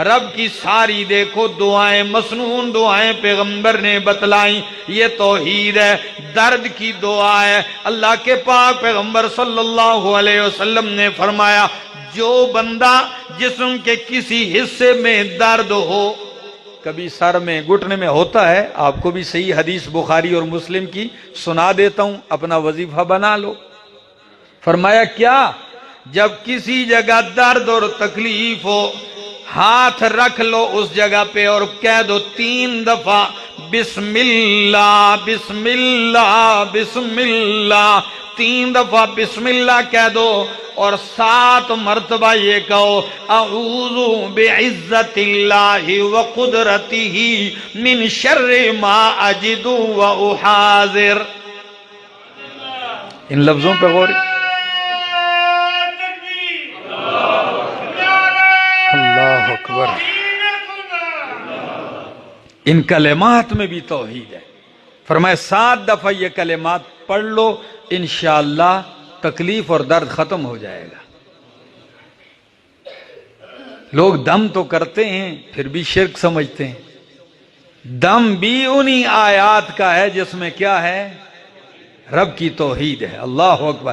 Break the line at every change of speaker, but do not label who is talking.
رب کی ساری دیکھو دعائیں، مسنون دعائیں پیغمبر نے بتلائیں، یہ توحید ہے۔ درد کی دعا ہے، اللہ کے پاک پیغمبر صلی اللہ علیہ وسلم نے فرمایا جو بندہ جسم کے کسی حصے میں درد ہو، کبھی سر میں، گھٹنے میں ہوتا ہے، آپ کو بھی صحیح حدیث بخاری اور مسلم کی سنا دیتا ہوں، اپنا وظیفہ بنا لو۔ فرمایا کیا؟ جب کسی جگہ درد اور تکلیف ہو، ہاتھ رکھ لو اس جگہ پہ اور کہہ دو 3 دفعہ بسم اللہ بسم اللہ بسم اللہ، 3 دفعہ بسم اللہ کہہ دو اور 7 مرتبہ یہ کہو اعوذ بعزت اللہ وقدرتہ من شر ما اجد واحاذر۔ ان لفظوں پہ غور، اللہ اکبر، ان کلمات میں بھی توحید ہے۔ فرمائے 7 دفعہ یہ کلمات پڑھ لو، انشاءاللہ تکلیف اور درد ختم ہو جائے گا۔ لوگ دم تو کرتے ہیں پھر بھی شرک سمجھتے ہیں۔ دم بھی انہی آیات کا ہے جس میں کیا ہے؟ رب کی توحید ہے۔ اللہ اکبر۔